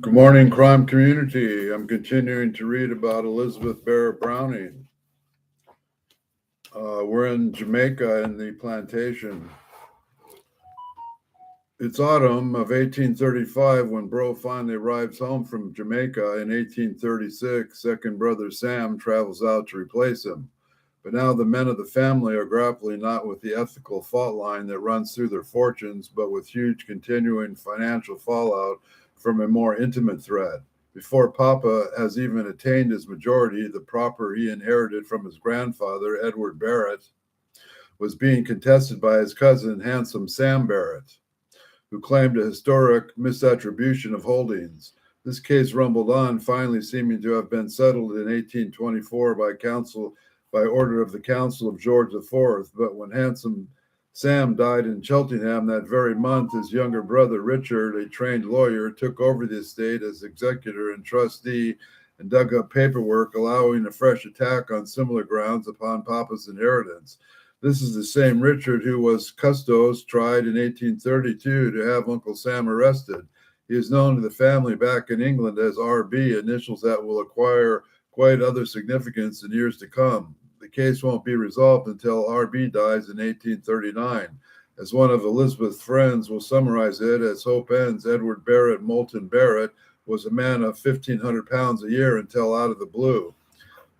Good morning, crime community. I'm continuing to read about Elizabeth Barrett Browning. We're in Jamaica in the plantation. It's autumn of 1835 when Bro finally arrives home from Jamaica. In 1836, second brother Sam travels out to replace him. But now the men of the family are grappling not with the ethical fault line that runs through their fortunes, but with huge continuing financial fallout from a more intimate threat. Before Papa has even attained his majority, the property he inherited from his grandfather, Edward Barrett, was being contested by his cousin, handsome Sam Barrett, who claimed a historic misattribution of holdings. This case rumbled on, finally seeming to have been settled in 1824 by order of the Council of George IV. But when handsome Sam died in Cheltenham that very month, his younger brother Richard, a trained lawyer, took over the estate as executor and trustee and dug up paperwork allowing a fresh attack on similar grounds upon Papa's inheritance. This is the same Richard who was Custos, tried in 1832 to have Uncle Sam arrested. He is known to the family back in England as R.B., initials that will acquire quite other significance in years to come. The case won't be resolved until R.B. dies in 1839. As one of Elizabeth's friends will summarize it, as hope ends, Edward Barrett Moulton Barrett was a man of 1,500 pounds a year until out of the blue.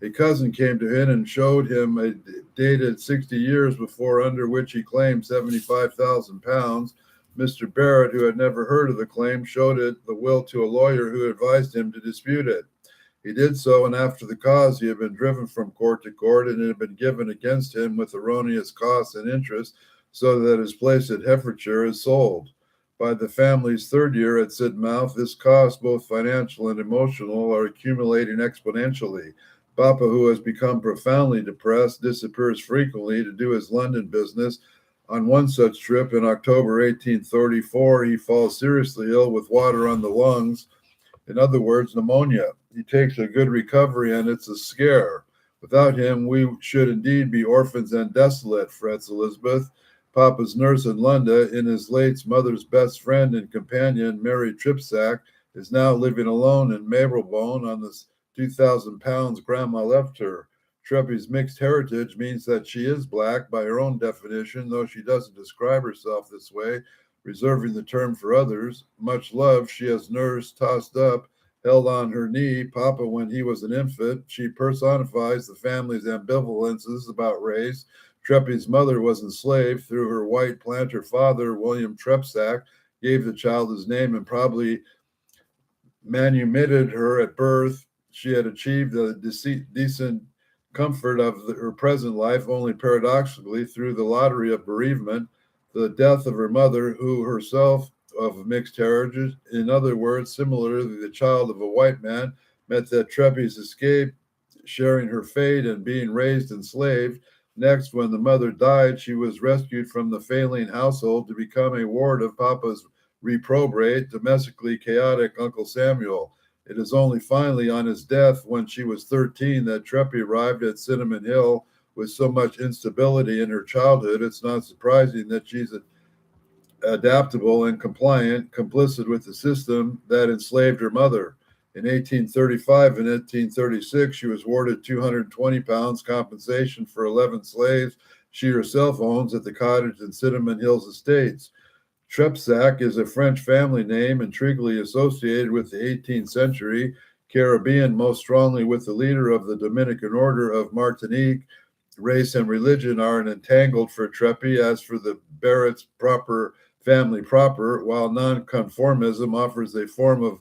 A cousin came to him and showed him a dated 60 years before, under which he claimed 75,000 pounds. Mr. Barrett, who had never heard of the claim, showed the will to a lawyer who advised him to dispute it. He did so, and after the cause, he had been driven from court to court, and it had been given against him with erroneous costs and interest, so that his place at Herefordshire is sold. By the family's third year at Sidmouth, this cost, both financial and emotional, are accumulating exponentially. Papa, who has become profoundly depressed, disappears frequently to do his London business. On one such trip in October 1834, he falls seriously ill with water on the lungs. In other words, pneumonia. He takes a good recovery, and it's a scare. Without him, we should indeed be orphans and desolate, frets Elizabeth. Papa's nurse in London, in his late mother's best friend and companion, Mary Tripsack, is now living alone in Marylebone on the 2,000 pounds Grandma left her. Treppy's mixed heritage means that she is black by her own definition, though she doesn't describe herself this way, reserving the term for others. Much love she has nursed, tossed up, held on her knee, Papa when he was an infant. She personifies the family's ambivalences about race. Treppy's mother was enslaved through her white planter father, William Trepsack, gave the child his name and probably manumitted her at birth. She had achieved the decent comfort of her present life only paradoxically through the lottery of bereavement, the death of her mother, who herself of mixed heritage, in other words, similarly the child of a white man, meant that Treppy's escape, sharing her fate and being raised enslaved. Next, when the mother died, she was rescued from the failing household to become a ward of Papa's reprobate, domestically chaotic Uncle Samuel. It is only finally on his death, when she was 13, that Treppy arrived at Cinnamon Hill. With so much instability in her childhood, it's not surprising that she's adaptable and compliant, complicit with the system that enslaved her mother. In 1835 and 1836, she was awarded 220 pounds compensation for 11 slaves she herself owns at the cottage in Cinnamon Hills Estates. Trepsack is a French family name intriguingly associated with the 18th century Caribbean, most strongly with the leader of the Dominican Order of Martinique. Race and religion are entangled for Treppy, as for the Barrett's family proper, while nonconformism offers a form of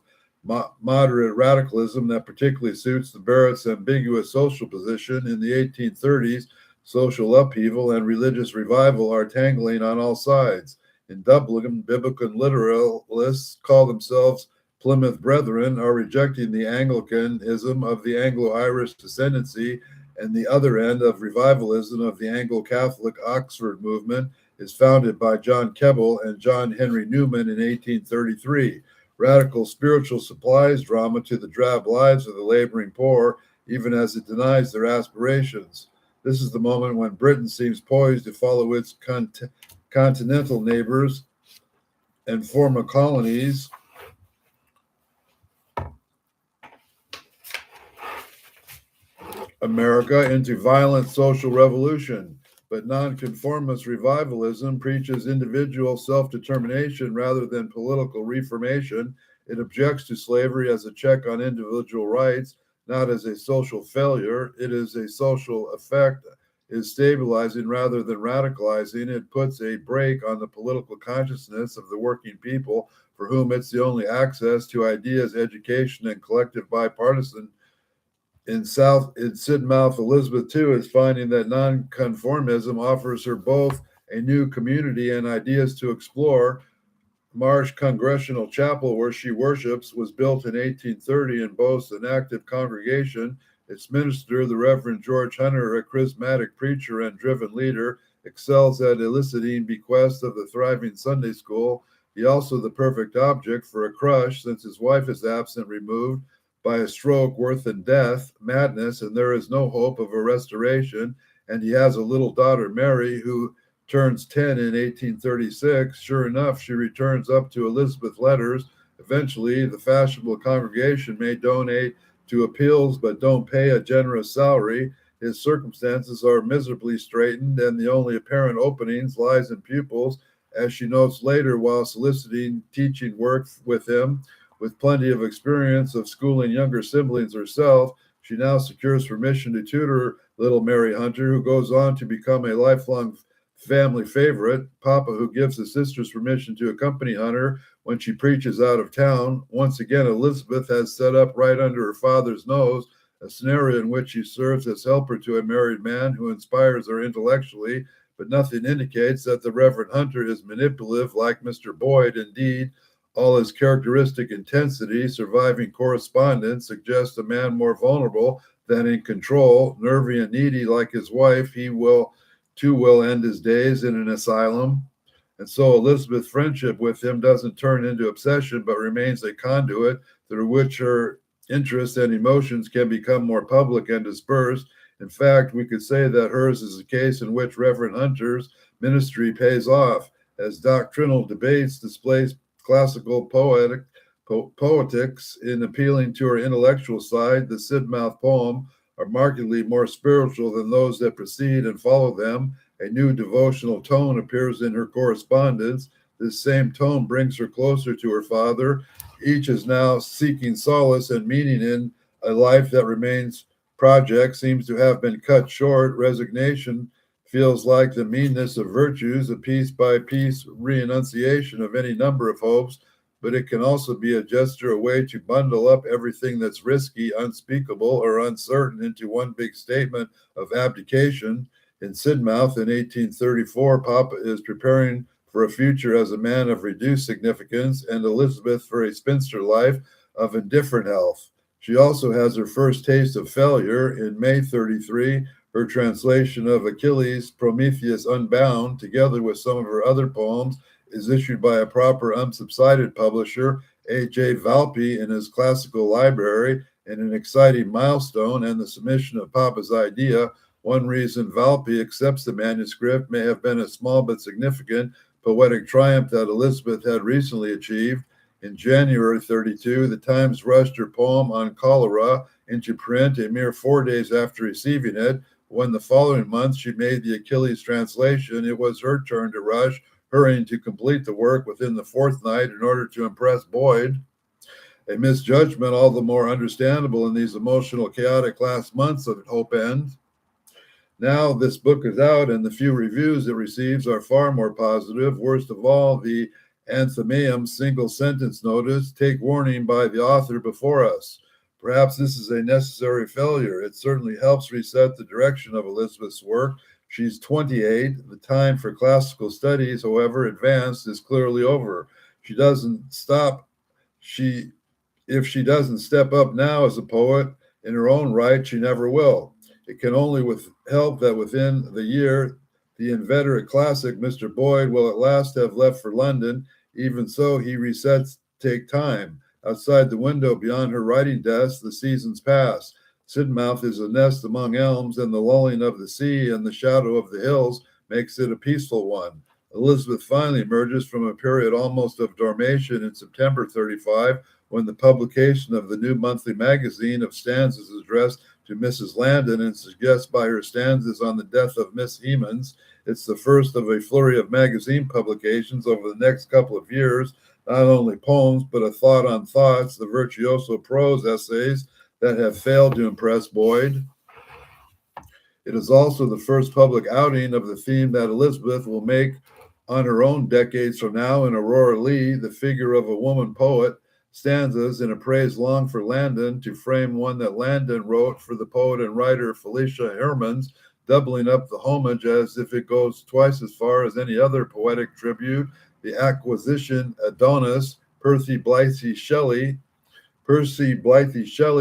moderate radicalism that particularly suits the Barrett's ambiguous social position. In the 1830s, social upheaval and religious revival are tangling on all sides. In Dublin, biblical literalists call themselves Plymouth Brethren, are rejecting the Anglicanism of the Anglo-Irish descendancy, and the other end of revivalism of the Anglo-Catholic Oxford movement is founded by John Keble and John Henry Newman in 1833. Radical spiritual supplies drama to the drab lives of the laboring poor, even as it denies their aspirations. This is the moment when Britain seems poised to follow its continental neighbors and former colonies America into violent social revolution. But nonconformist revivalism preaches individual self-determination rather than political reformation. It objects to slavery as a check on individual rights, not as a social failure. It is a social effect, is stabilizing rather than radicalizing. It puts a brake on the political consciousness of the working people for whom it's the only access to ideas, education, and collective bipartisan. In Sidmouth, Elizabeth too is finding that nonconformism offers her both a new community and ideas to explore. Marsh Congregational Chapel, where she worships, was built in 1830 and boasts an active congregation. Its minister, the Reverend George Hunter, a charismatic preacher and driven leader, excels at eliciting bequests of the thriving Sunday school. He also the perfect object for a crush, since his wife is absent, removed by a stroke worse than death, madness, and there is no hope of a restoration. And he has a little daughter, Mary, who turns 10 in 1836. Sure enough, she returns up to Elizabeth letters. Eventually, the fashionable congregation may donate to appeals but don't pay a generous salary. His circumstances are miserably straitened, and the only apparent openings lies in pupils, as she notes later while soliciting teaching work with him. With plenty of experience of schooling younger siblings herself, she now secures permission to tutor little Mary Hunter, who goes on to become a lifelong family favorite. Papa, who gives his sisters permission to accompany Hunter when she preaches out of town. Once again, Elizabeth has set up right under her father's nose a scenario in which she serves as helper to a married man who inspires her intellectually, but nothing indicates that the Reverend Hunter is manipulative like Mr. Boyd. Indeed, all his characteristic intensity, surviving correspondence suggests a man more vulnerable than in control, nervy and needy like his wife. He will end his days in an asylum. And so Elizabeth's friendship with him doesn't turn into obsession, but remains a conduit through which her interests and emotions can become more public and dispersed. In fact, we could say that hers is a case in which Reverend Hunter's ministry pays off, as doctrinal debates displace classical poetics in appealing to her intellectual side. The Sidmouth poem are markedly more spiritual than those that precede and follow them. A new devotional tone appears in her correspondence. This same tone brings her closer to her father. Each is now seeking solace and meaning in a life that remains project, seems to have been cut short. Resignation feels like the meanness of virtues, a piece by piece renunciation of any number of hopes, but it can also be a gesture, a way to bundle up everything that's risky, unspeakable, or uncertain into one big statement of abdication. In Sidmouth in 1834, Papa is preparing for a future as a man of reduced significance, and Elizabeth for a spinster life of indifferent health. She also has her first taste of failure. In May 33, her translation of Achilles' Prometheus Unbound, together with some of her other poems, is issued by a proper unsubsided publisher, A.J. Valpy, in his classical library, in an exciting milestone and the submission of Papa's idea. One reason Valpy accepts the manuscript may have been a small but significant poetic triumph that Elizabeth had recently achieved. In January 32, the Times rushed her poem on cholera into print a mere 4 days after receiving it. When the following month she made the Achilles translation, it was her turn to rush, hurrying to complete the work within the fourth night in order to impress Boyd. A misjudgment all the more understandable in these emotional, chaotic last months of Hope End. Now this book is out, and the few reviews it receives are far more positive. Worst of all, the Anthemium single sentence notice, take warning by the author before us. Perhaps this is a necessary failure. It certainly helps reset the direction of Elizabeth's work. She's 28. The time for classical studies, however advanced, is clearly over. If she doesn't step up now as a poet in her own right, she never will. It can only help that within the year, the inveterate classic Mr. Boyd will at last have left for London. Even so, he resets take time. Outside the window beyond her writing desk, the seasons pass. Sidmouth is a nest among elms, and the lulling of the sea and the shadow of the hills makes it a peaceful one. Elizabeth finally emerges from a period almost of dormation in September 35, when the publication of the new monthly magazine of stanzas addressed to Mrs. Landon and suggests by her stanzas on the death of Miss Hemans. It's the first of a flurry of magazine publications over the next couple of years, not only poems, but a thought on thoughts, the virtuoso prose essays that have failed to impress Boyd. It is also the first public outing of the theme that Elizabeth will make on her own decades from now in Aurora Leigh, the figure of a woman poet, stanzas in a praise long for Landon to frame one that Landon wrote for the poet and writer Felicia Hermans, doubling up the homage as if it goes twice as far as any other poetic tribute. The acquisition Adonis, Percy Blythe Shelley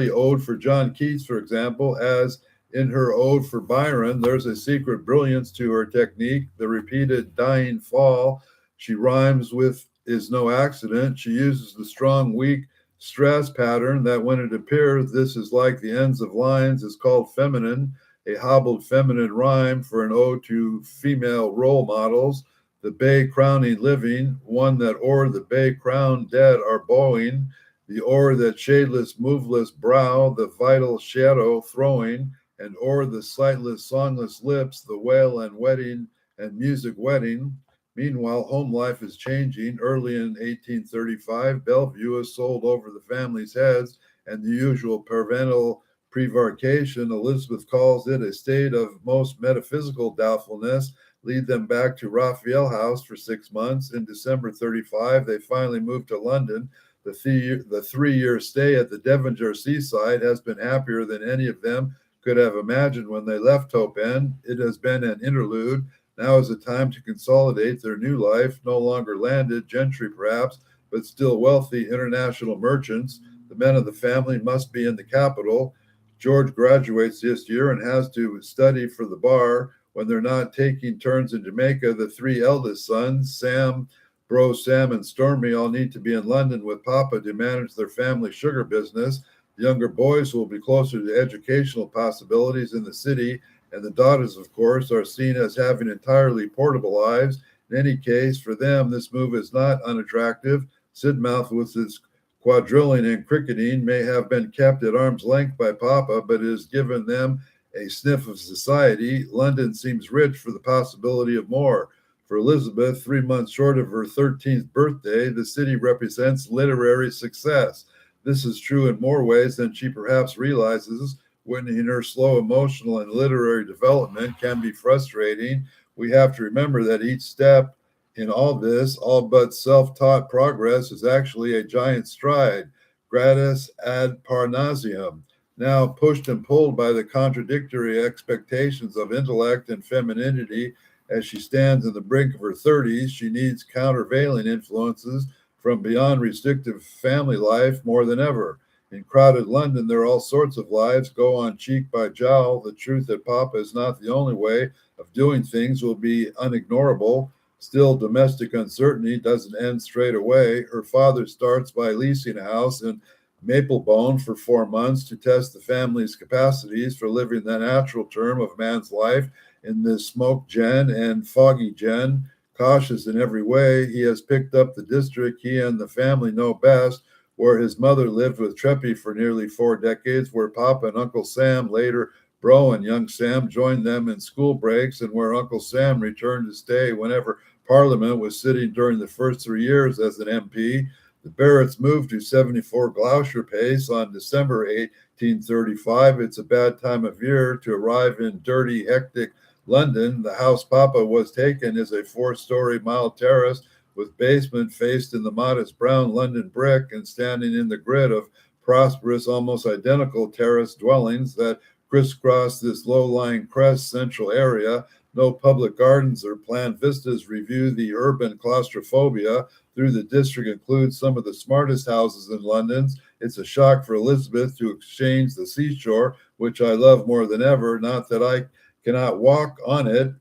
ode for John Keats, for example, as in her ode for Byron, there's a secret brilliance to her technique. The repeated dying fall she rhymes with is no accident. She uses the strong, weak stress pattern that when it appears, this is like the ends of lines, is called feminine, a hobbled feminine rhyme for an ode to female role models. The bay crowning living, one that o'er the bay crowned dead are bowing, the o'er that shadeless, moveless brow, the vital shadow throwing, and o'er the sightless, songless lips, the wail and wedding and music wedding. Meanwhile, home life is changing. Early in 1835, Bellevue is sold over the family's heads, and the usual parental prevarication, Elizabeth calls it a state of most metaphysical doubtfulness, lead them back to Raphael House for 6 months. In December 35, they finally moved to London. The 3-year stay at the Devonshire seaside has been happier than any of them could have imagined when they left Hope End. It has been an interlude. Now is the time to consolidate their new life, no longer landed gentry perhaps, but still wealthy international merchants. The men of the family must be in the capital. George graduates this year and has to study for the bar. When they're not taking turns in Jamaica, the 3 eldest sons, Sam, Bro, Sam, and Stormy, all need to be in London with Papa to manage their family sugar business. The younger boys will be closer to educational possibilities in the city, and the daughters, of course, are seen as having entirely portable lives. In any case, for them, this move is not unattractive. Sidmouth, with its quadrilling and cricketing, may have been kept at arm's length by Papa, but it has given them a sniff of society. London seems rich for the possibility of more. For Elizabeth, 3 months short of her 13th birthday, the city represents literary success. This is true in more ways than she perhaps realizes. When in her slow emotional and literary development can be frustrating, we have to remember that each step in all this, all but self-taught progress, is actually a giant stride, gratis ad parnasium. Now pushed and pulled by the contradictory expectations of intellect and femininity, as she stands in the brink of her 30s, she needs countervailing influences from beyond restrictive family life more than ever. In crowded London, there are all sorts of lives go on cheek by jowl. The truth that Papa is not the only way of doing things will be unignorable. Still, domestic uncertainty doesn't end straight away. Her father starts by leasing a house in Maplebone for 4 months to test the family's capacities for living the natural term of man's life in this smoke gen and foggy gen. Cautious in every way, he has picked up the district he and the family know best, where his mother lived with Treppy for nearly 4 decades, where Papa and Uncle Sam, later Bro and young Sam, joined them in school breaks, and where Uncle Sam returned to stay whenever Parliament was sitting during the first 3 years as an MP. The Barretts moved to 74 Gloucester Pace on December 1835. It's a bad time of year to arrive in dirty, hectic London. The house Papa was taken is a 4-story mild terrace with basement faced in the modest brown London brick and standing in the grid of prosperous, almost identical terrace dwellings that crisscross this low-lying crest central area. No public gardens or planned vistas review the urban claustrophobia through the district includes some of the smartest houses in London. It's a shock for Elizabeth to exchange the seashore, which I love more than ever, not that I cannot walk on it,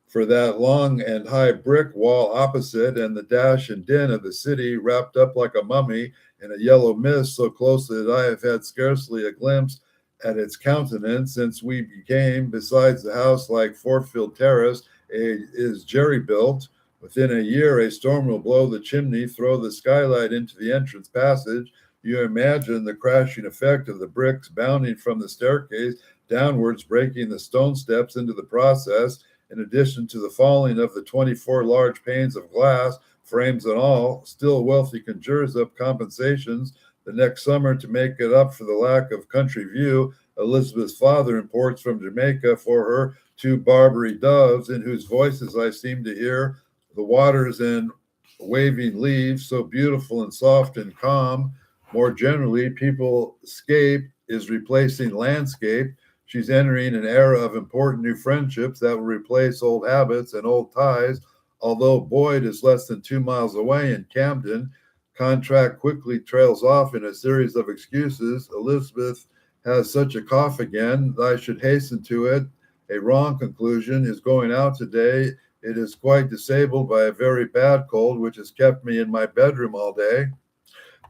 for that long and high brick wall opposite and the dash and din of the city wrapped up like a mummy in a yellow mist so closely that I have had scarcely a glimpse at its countenance since we became, besides the house like Fortfield Terrace, is jerry built. Within a year, a storm will blow the chimney, throw the skylight into the entrance passage, You imagine the crashing effect of the bricks bounding from the staircase downwards, breaking the stone steps into the process, in addition to the falling of the 24 large panes of glass, frames and all. Still, wealthy conjures up compensations the next summer to make it up for the lack of country view. Elizabeth's father imports from Jamaica for her 2 Barbary doves, in whose voices I seem to hear the waters and waving leaves, so beautiful and soft and calm. More generally, peoplescape is replacing landscape. She's entering an era of important new friendships that will replace old habits and old ties. Although Boyd is less than 2 miles away in Camden, contract quickly trails off in a series of excuses. Elizabeth has such a cough again, I should hasten to it. A wrong conclusion is going out today. It is quite disabled by a very bad cold, which has kept me in my bedroom all day.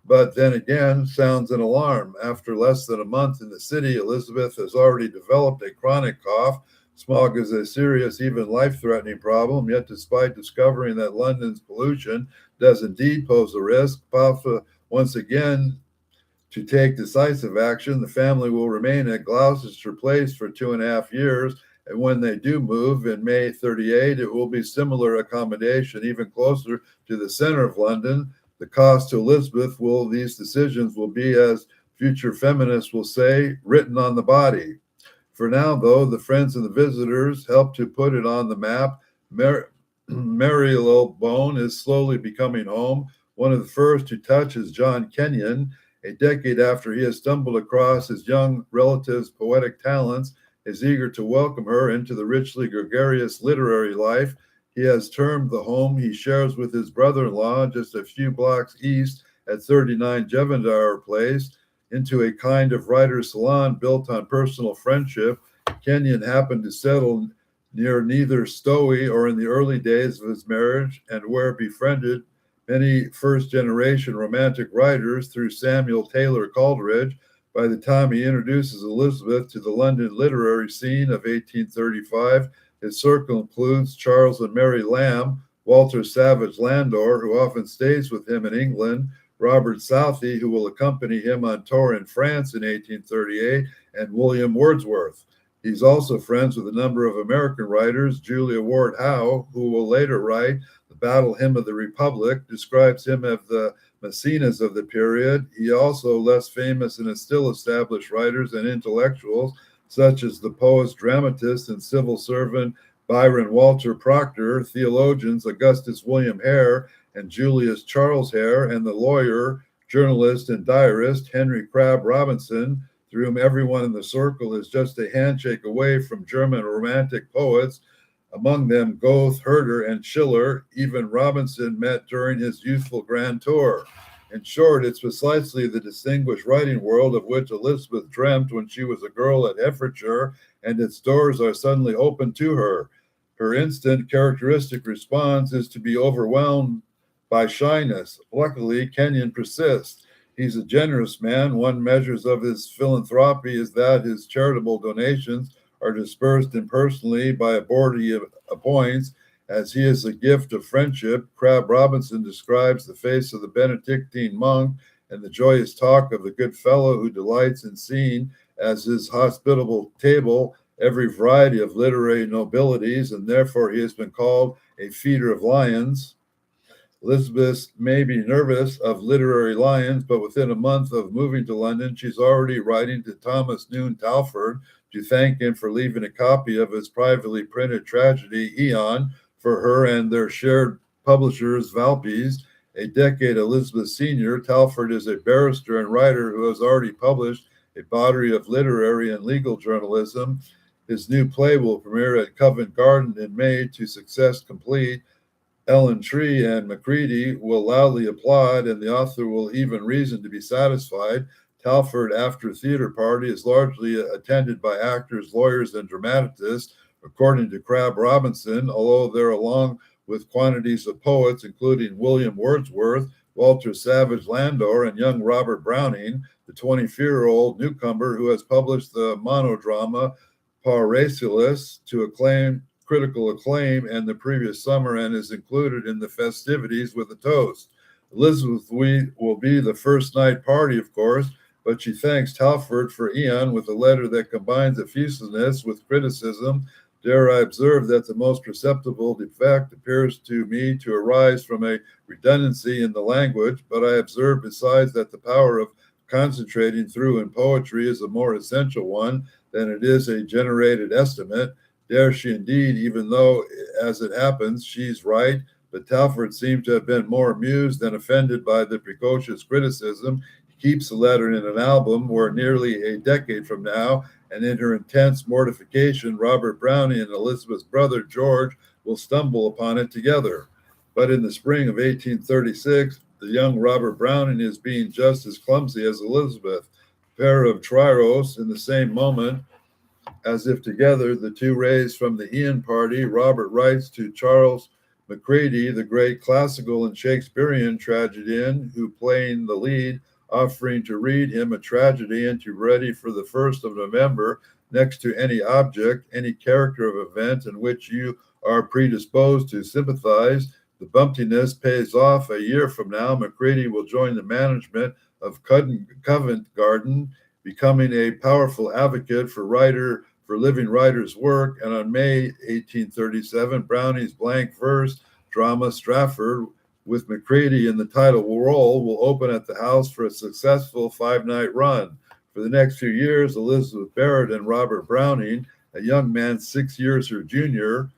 But then again, sounds an alarm. After less than a month in the city, Elizabeth has already developed a chronic cough. Smog is a serious, even life-threatening problem, yet despite discovering that London's pollution does indeed pose a risk, Papa once again to take decisive action. The family will remain at Gloucester Place for 2.5 years, and when they do move in May 38, it will be similar accommodation, even closer to the center of London. The cost to Elizabeth these decisions will be, as future feminists will say, written on the body. For now, though, the friends and the visitors help to put it on the map. Marylebone is slowly becoming home. One of the first to touch is John Kenyon. A decade after he has stumbled across his young relative's poetic talents, is eager to welcome her into the richly gregarious literary life he has termed the home he shares with his brother-in-law just a few blocks east at 39 Jevendar Place, into a kind of writer's salon built on personal friendship. Kenyon happened to settle near neither Stowey or in the early days of his marriage, and where befriended many first-generation romantic writers through Samuel Taylor Coleridge. By the time he introduces Elizabeth to the London literary scene of 1835, his circle includes Charles and Mary Lamb, Walter Savage Landor, who often stays with him in England, Robert Southey, who will accompany him on tour in France in 1838, and William Wordsworth. He's also friends with a number of American writers. Julia Ward Howe, who will later write the Battle Hymn of the Republic, describes him as the Maecenas of the period. He also less famous and still established writers and intellectuals, such as the poet, dramatist, and civil servant Byron Walter Proctor, theologians Augustus William Hare and Julius Charles Hare, and the lawyer, journalist, and diarist Henry Crabb Robinson, through whom everyone in the circle is just a handshake away from German romantic poets, among them Goethe, Herder, and Schiller. Even Robinson met during his youthful grand tour. In short, it's precisely the distinguished writing world of which Elizabeth dreamt when she was a girl at Hertfordshire, and its doors are suddenly open to her. Her instant characteristic response is to be overwhelmed by shyness. Luckily, Kenyon persists. He's a generous man. One measure of his philanthropy is that his charitable donations are dispersed impersonally by a board he appoints, as he is a gift of friendship. Crabb Robinson describes the face of the Benedictine monk and the joyous talk of the good fellow who delights in seeing as his hospitable table every variety of literary nobilities, and therefore he has been called a feeder of lions. Elizabeth may be nervous of literary lions, but within a month of moving to London, she's already writing to Thomas Noon Talfourd to thank him for leaving a copy of his privately printed tragedy, Eon, for her and their shared publishers, Valpy's. A decade Elizabeth senior, Talfourd is a barrister and writer who has already published a body of literary and legal journalism. His new play will premiere at Covent Garden in May to success complete. Ellen Tree and Macready will loudly applaud, and the author will even reason to be satisfied. Talfourd After Theater Party is largely attended by actors, lawyers, and dramatists, according to Crabb Robinson, although they're along with quantities of poets, including William Wordsworth, Walter Savage Landor, and young Robert Browning, the 24-year-old newcomer who has published the monodrama Paracelsus to critical acclaim and the previous summer, and is included in the festivities with a toast. Elizabeth will be the first night party, of course, but she thanks Talfourd for Ian with a letter that combines effusiveness with criticism. Dare I observe that the most perceptible defect appears to me to arise from a redundancy in the language, but I observe besides that the power of concentrating through in poetry is a more essential one than it is a generated estimate. Dare she indeed, even though, as it happens, she's right, but Talfourd seemed to have been more amused than offended by the precocious criticism. He keeps the letter in an album where nearly a decade from now, and in her intense mortification, Robert Browning and Elizabeth's brother George will stumble upon it together. But in the spring of 1836, the young Robert Browning is being just as clumsy as Elizabeth. A pair of triros in the same moment, as if together, the two raised from the Ian party. Robert writes to Charles Macready, the great classical and Shakespearean tragedian, who playing the lead, offering to read him a tragedy and to be ready for the 1st of November next to any object, any character of event in which you are predisposed to sympathize. The bumptiness pays off. A year from now, Macready will join the management of Covent Garden, becoming a powerful advocate for living writers' work. And on May 1837, Browning's blank verse drama Strafford, with Macready in the title role, will open at the house for a successful 5-night run. For the next few years, Elizabeth Barrett and Robert Browning, a young man 6 years her junior,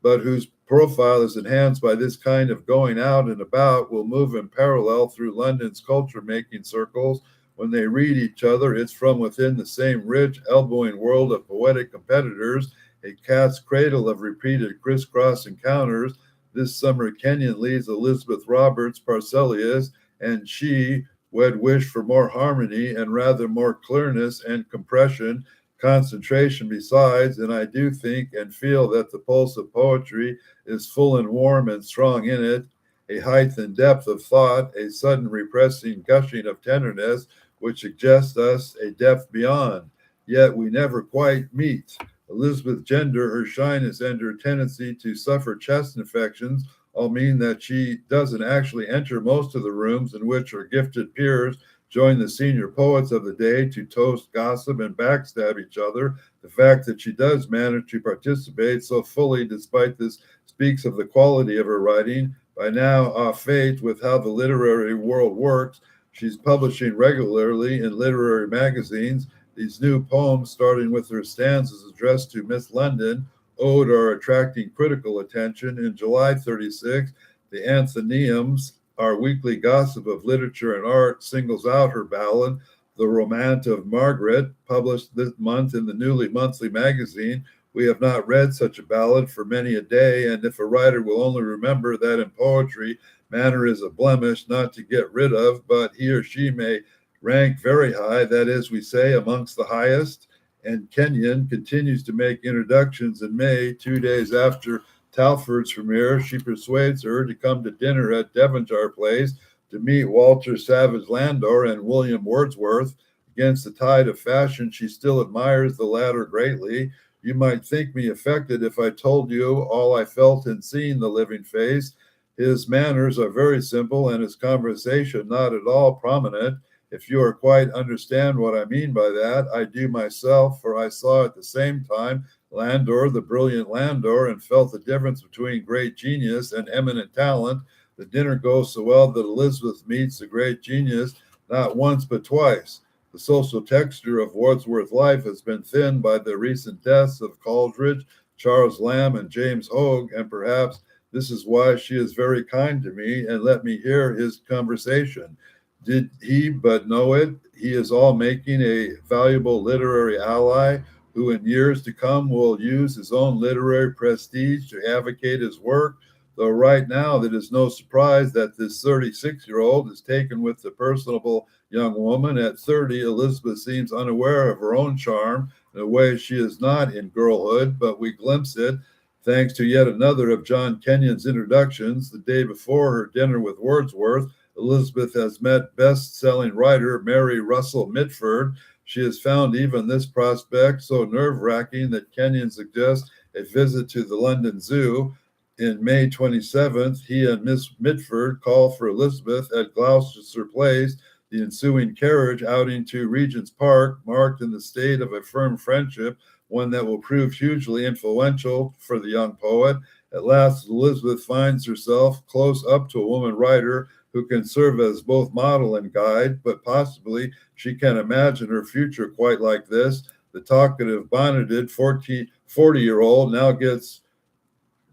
but whose profile is enhanced by this kind of going out and about, will move in parallel through London's culture-making circles. When they read each other, it's from within the same rich, elbowing world of poetic competitors, a cat's cradle of repeated crisscross encounters. This summer, Kenyon leads Elizabeth Roberts Parcelius, and she would wish for more harmony and rather more clearness and compression, concentration besides, and I do think and feel that the pulse of poetry is full and warm and strong in it, a height and depth of thought, a sudden repressing gushing of tenderness, which suggests us a depth beyond. Yet we never quite meet. Elizabeth's gender, her shyness, and her tendency to suffer chest infections all mean that she doesn't actually enter most of the rooms in which her gifted peers join the senior poets of the day to toast, gossip, and backstab each other. The fact that she does manage to participate so fully despite this speaks of the quality of her writing. By now, off fate with how the literary world works, she's publishing regularly in literary magazines. These new poems, starting with her stanzas addressed to Miss London, Ode, are attracting critical attention. In July 36, the Athenaeums, our weekly gossip of literature and art, singles out her ballad, The Romance of Margaret, published this month in the Newly Monthly magazine. We have not read such a ballad for many a day, and if a writer will only remember that in poetry, manner is a blemish not to get rid of, but he or she may rank very high, that is, we say, amongst the highest. And Kenyon continues to make introductions. In May, 2 days after Talfourd's premiere, she persuades her to come to dinner at Devonshire Place to meet Walter Savage Landor and William Wordsworth. Against the tide of fashion, she still admires the latter greatly. You might think me affected if I told you all I felt in seeing the living face. His manners are very simple and his conversation not at all prominent. If you quite understand what I mean by that, I do myself, for I saw at the same time Landor, the brilliant Landor, and felt the difference between great genius and eminent talent. The dinner goes so well that Elizabeth meets the great genius not once but twice. The social texture of Wordsworth's life has been thinned by the recent deaths of Coleridge, Charles Lamb, and James Hogue, and perhaps this is why she is very kind to me and let me hear his conversation. Did he but know it? He is all making a valuable literary ally who in years to come will use his own literary prestige to advocate his work, though right now it is no surprise that this 36-year-old is taken with the personable young woman. At 30, Elizabeth seems unaware of her own charm in a way she is not in girlhood, but we glimpse it thanks to yet another of John Kenyon's introductions. The day before her dinner with Wordsworth, Elizabeth has met best-selling writer Mary Russell Mitford. She has found even this prospect so nerve-wracking that Kenyon suggests a visit to the London Zoo. In May 27th, he and Miss Mitford call for Elizabeth at Gloucester Place. The ensuing carriage outing to Regent's Park marked in the state of a firm friendship, one that will prove hugely influential for the young poet. At last, Elizabeth finds herself close up to a woman writer who can serve as both model and guide, but possibly she can imagine her future quite like this. The talkative, bonneted 40-year-old now gets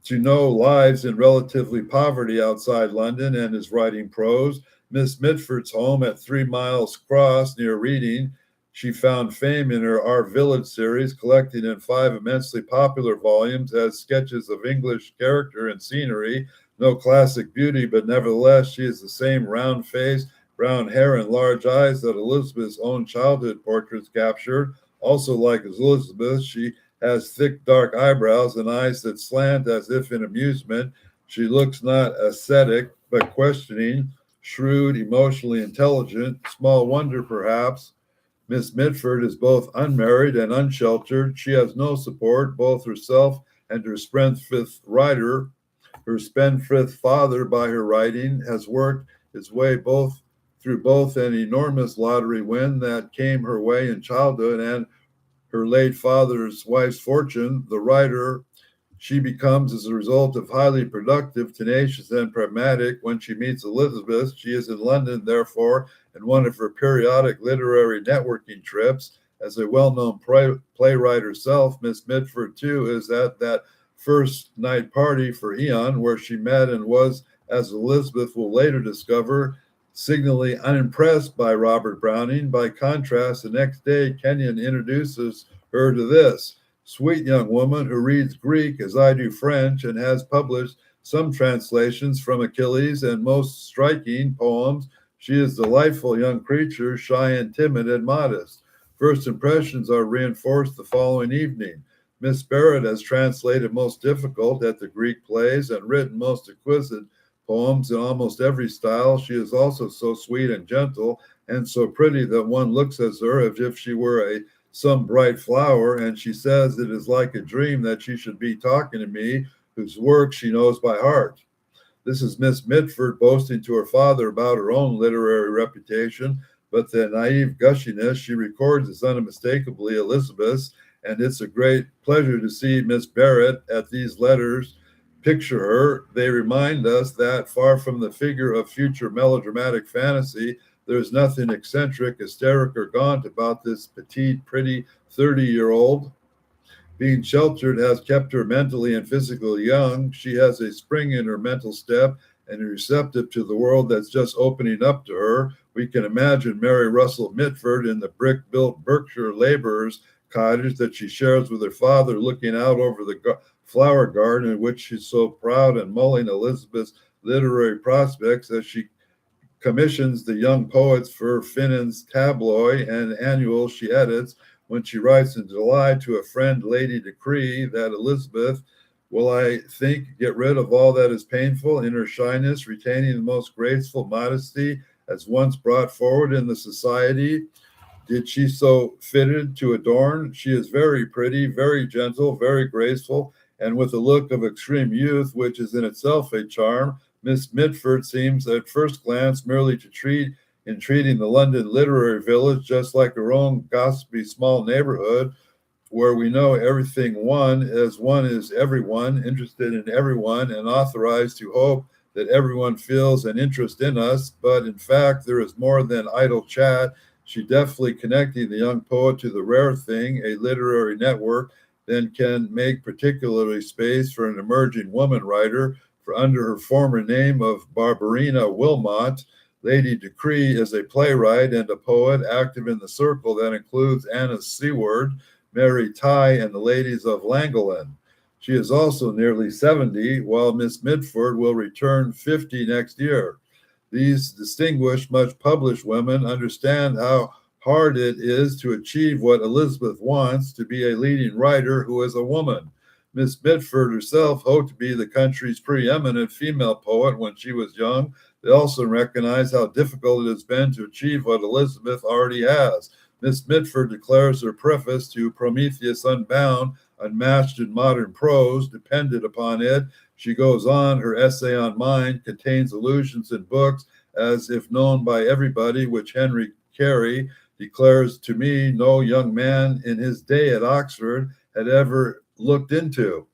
to know lives in relatively poverty outside London and is writing prose. Miss Mitford's home at 3 Miles Cross near Reading. She found fame in her Our Village series, collecting in 5 immensely popular volumes as sketches of English character and scenery. No classic beauty, but nevertheless, she is the same round face, brown hair, and large eyes that Elizabeth's own childhood portraits captured. Also, like Elizabeth, she has thick dark eyebrows and eyes that slant as if in amusement. She looks not ascetic, but questioning, shrewd, emotionally intelligent. Small wonder, perhaps. Miss Mitford is both unmarried and unsheltered. She has no support, both herself and her spendthrift writer. Her spendthrift father, by her writing, has worked his way through both an enormous lottery win that came her way in childhood and her late father's wife's fortune. The writer she becomes as a result of highly productive, tenacious, and pragmatic. When she meets Elizabeth, she is in London, therefore, in one of her periodic literary networking trips. As a well-known playwright herself, Miss Mitford, too, is at that first night party for Eon, where she met and was, as Elizabeth will later discover, signally unimpressed by Robert Browning. By contrast, the next day, Kenyon introduces her to this sweet young woman who reads Greek as I do French and has published some translations from Achilles and most striking poems. She is a delightful young creature, shy and timid and modest. First impressions are reinforced the following evening. Miss Barrett has translated most difficult at the Greek plays and written most exquisite poems in almost every style. She is also so sweet and gentle and so pretty that one looks at her as if she were some bright flower, and she says it is like a dream that she should be talking to me, whose work she knows by heart. This is Miss Mitford boasting to her father about her own literary reputation, but the naive gushiness she records is unmistakably Elizabeth's, and it's a great pleasure to see Miss Barrett at these letters. Picture her. They remind us that, far from the figure of future melodramatic fantasy, there is nothing eccentric, hysteric, or gaunt about this petite, pretty 30-year-old. Being sheltered has kept her mentally and physically young. She has a spring in her mental step and is receptive to the world that's just opening up to her. We can imagine Mary Russell Mitford in the brick-built Berkshire laborer's cottage that she shares with her father, looking out over the flower garden in which she's so proud, and mulling Elizabeth's literary prospects as she commissions the young poets for Finnan's tabloid and annual she edits. When she writes in July to a friend, Lady Decree, that Elizabeth will, I think, get rid of all that is painful in her shyness, retaining the most graceful modesty as once brought forward in the society. Did she so fitted to adorn? She is very pretty, very gentle, very graceful, and with a look of extreme youth, which is in itself a charm. Miss Mitford seems at first glance merely to treating the London literary village just like her own gossipy small neighborhood, where we know everything one is everyone, interested in everyone, and authorized to hope that everyone feels an interest in us. But in fact, there is more than idle chat. She deftly connecting the young poet to the rare thing, a literary network, then can make particularly space for an emerging woman writer. For under her former name of Barberina Wilmot, Lady Decree is a playwright and a poet active in the circle that includes Anna Seward, Mary Ty, and the ladies of Llangollen. She is also nearly 70, while Miss Mitford will return 50 next year. These distinguished, much published women understand how hard it is to achieve what Elizabeth wants, to be a leading writer who is a woman. Miss Mitford herself hoped to be the country's preeminent female poet when she was young. They also recognize how difficult it has been to achieve what Elizabeth already has. Miss Mitford declares her preface to Prometheus Unbound, unmatched in modern prose, depended upon it. She goes on, her essay on mind contains allusions in books as if known by everybody, which Henry Carey declares to me no young man in his day at Oxford had ever looked into.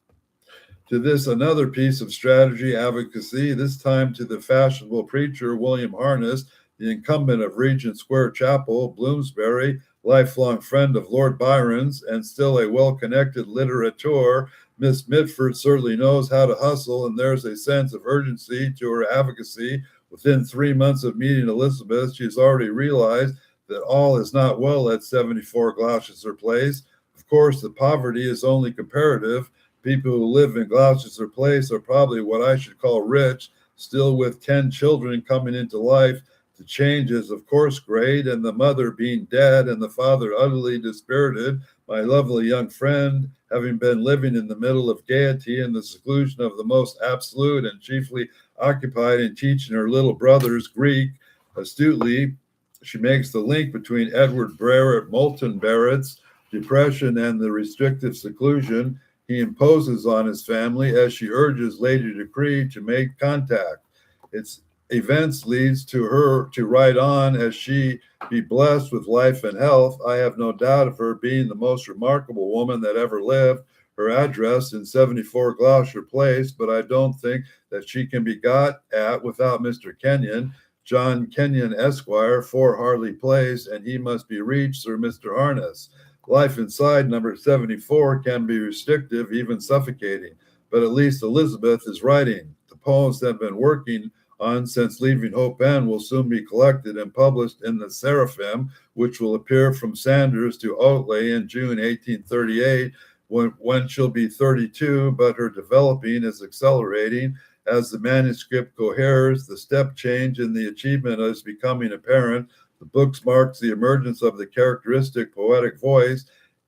To this, another piece of strategy advocacy, this time to the fashionable preacher William Harness, the incumbent of Regent Square Chapel, Bloomsbury, lifelong friend of Lord Byron's, and still a well-connected literateur. Miss Mitford certainly knows how to hustle, and there's a sense of urgency to her advocacy. Within 3 months of meeting Elizabeth, she's already realized that all is not well at 74 Gloucester Place. Of course, the poverty is only comparative. People who live in Gloucester Place are probably what I should call rich, still with 10 children coming into life. The change is, of course, great, and the mother being dead and the father utterly dispirited. My lovely young friend, having been living in the middle of gaiety and the seclusion of the most absolute and chiefly occupied in teaching her little brothers Greek astutely, she makes the link between Edward Barrett, Moulton Barrett's depression and the restrictive seclusion he imposes on his family as she urges Lady Decree to make contact. Its events leads to her to write on as she be blessed with life and health. I have no doubt of her being the most remarkable woman that ever lived. Her address in 74 Gloucester Place, but I don't think that she can be got at without Mr. Kenyon, John Kenyon, Esquire, 4 Harley Place, and he must be reached through Mr. Harness. Life inside number 74 can be restrictive, even suffocating, but at least Elizabeth is writing. The poems that have been working on since leaving Hope End will soon be collected and published in the Seraphim, which will appear from Sanders to Oatley in June 1838, when she'll be 32, but her developing is accelerating. As the manuscript coheres, the step change in the achievement is becoming apparent. The books marks the emergence of the characteristic poetic voice.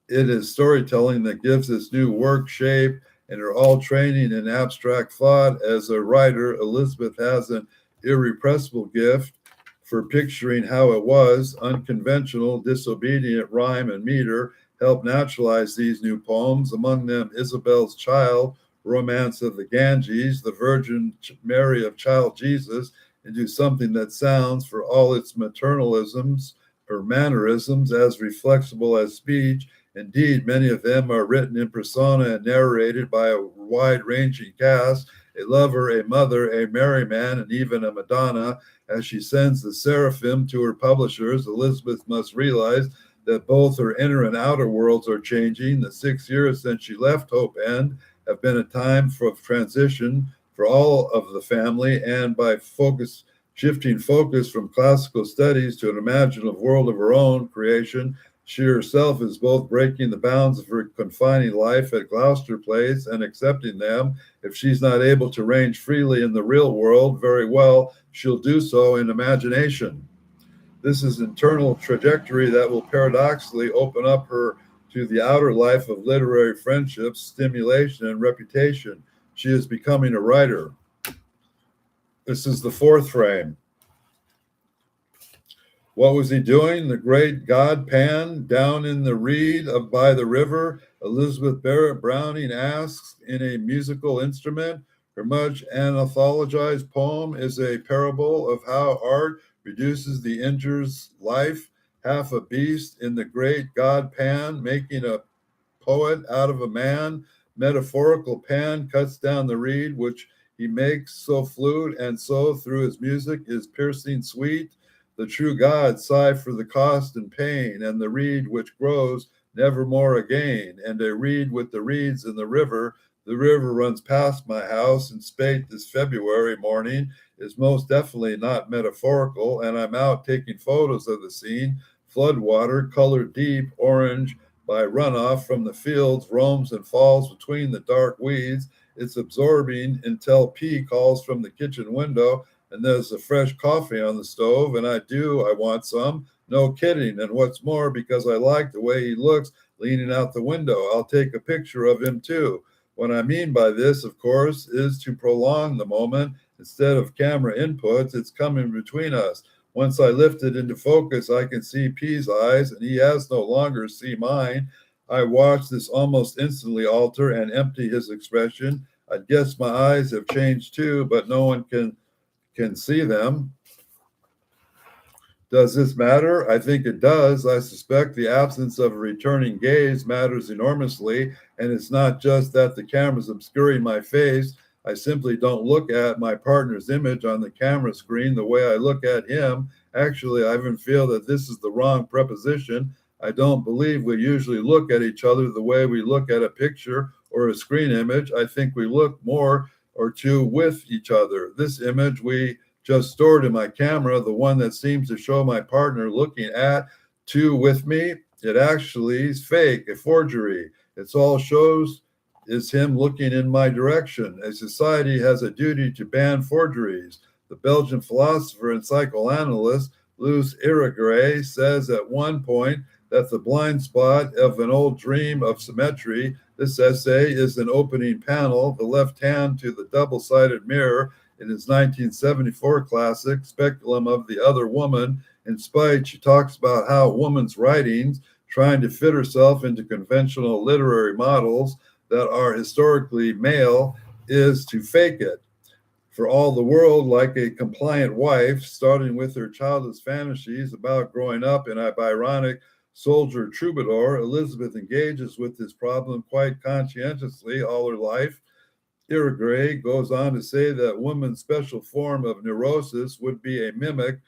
It is storytelling that gives this new work shape, and her all training in abstract thought as a writer, Elizabeth has an irrepressible gift for picturing how it was. Unconventional, disobedient rhyme and meter help naturalize these new poems, among them Isabel's Child, Romance of the Ganges, the Virgin Mary of Child Jesus, into something that sounds, for all its maternalisms or mannerisms, as reflexible as speech. Indeed, many of them are written in persona and narrated by a wide-ranging cast, a lover, a mother, a merry man, and even a Madonna. As she sends the Seraphim to her publishers, Elizabeth must realize that both her inner and outer worlds are changing. The 6 years since she left Hope End have been a time for transition for all of the family, and by shifting focus from classical studies to an imaginative world of her own creation, she herself is both breaking the bounds of her confining life at Gloucester Place and accepting them. If she's not able to range freely in the real world, very well, she'll do so in imagination. This is internal trajectory that will paradoxically open up her to the outer life of literary friendships, stimulation, and reputation. She is becoming a writer. This is the 4th frame. What was he doing? The great god Pan down in the reed by the river. Elizabeth Barrett Browning asks in a musical instrument. Her much anthologized poem is a parable of how art reduces the injured's life. Half a beast in the great god Pan, making a poet out of a man. Metaphorical Pan cuts down the reed, which he makes so flute, and so through his music is piercing sweet. The true God sigh for the cost and pain, and the reed which grows nevermore again, and a reed with the reeds in the river. The river runs past my house in spate this February morning is most definitely not metaphorical, and I'm out taking photos of the scene. Floodwater, colored deep orange by runoff from the fields, roams and falls between the dark weeds. It's absorbing until P calls from the kitchen window, and there's a fresh coffee on the stove, and I want some. No kidding. And what's more, because I like the way he looks leaning out the window, I'll take a picture of him too. What I mean by this, of course, is to prolong the moment. Instead of camera inputs, it's coming between us. Once I lift it into focus, I can see P's eyes, and he has no longer see mine. I watch this almost instantly alter and empty his expression. I guess my eyes have changed too, but no one can see them. Does this matter? I think it does. I suspect the absence of a returning gaze matters enormously, and it's not just that the camera's obscuring my face. I simply don't look at my partner's image on the camera screen the way I look at him. Actually, I even feel that this is the wrong preposition. I don't believe we usually look at each other the way we look at a picture or a screen image. I think we look more or two with each other. This image we just stored in my camera, the one that seems to show my partner looking at two with me, it actually is fake, a forgery. It's all shows is him looking in my direction. A society has a duty to ban forgeries. The Belgian philosopher and psychoanalyst Louis Irigaray says at one point that the blind spot of an old dream of symmetry, this essay is an opening panel, the left hand to the double-sided mirror, in his 1974 classic, Speculum of the Other Woman. In Spite, she talks about how a woman's writings, trying to fit herself into conventional literary models that are historically male, is to fake it. For all the world, like a compliant wife, starting with her childless fantasies about growing up in a Byronic soldier troubadour, Elizabeth engages with this problem quite conscientiously all her life. Irigaray goes on to say that woman's special form of neurosis would be a mimic,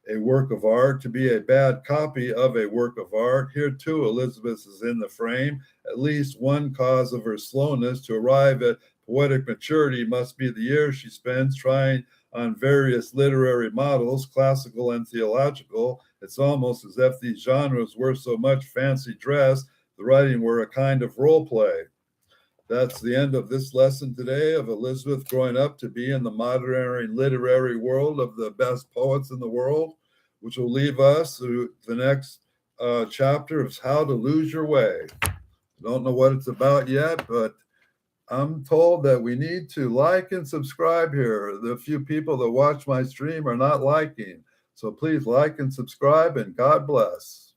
a work of art, to be a bad copy of a work of art. Here, too, Elizabeth is in the frame. At least one cause of her slowness to arrive at poetic maturity must be the years she spends trying on various literary models, classical and theological. It's almost as if these genres were so much fancy dress, the writing were a kind of role play. That's the end of this lesson today of Elizabeth growing up to be in the modern literary world of the best poets in the world, which will leave us to the next chapter of How to Lose Your Way. Don't know what it's about yet, but I'm told that we need to like and subscribe here. The few people that watch my stream are not liking. So please like and subscribe, and God bless.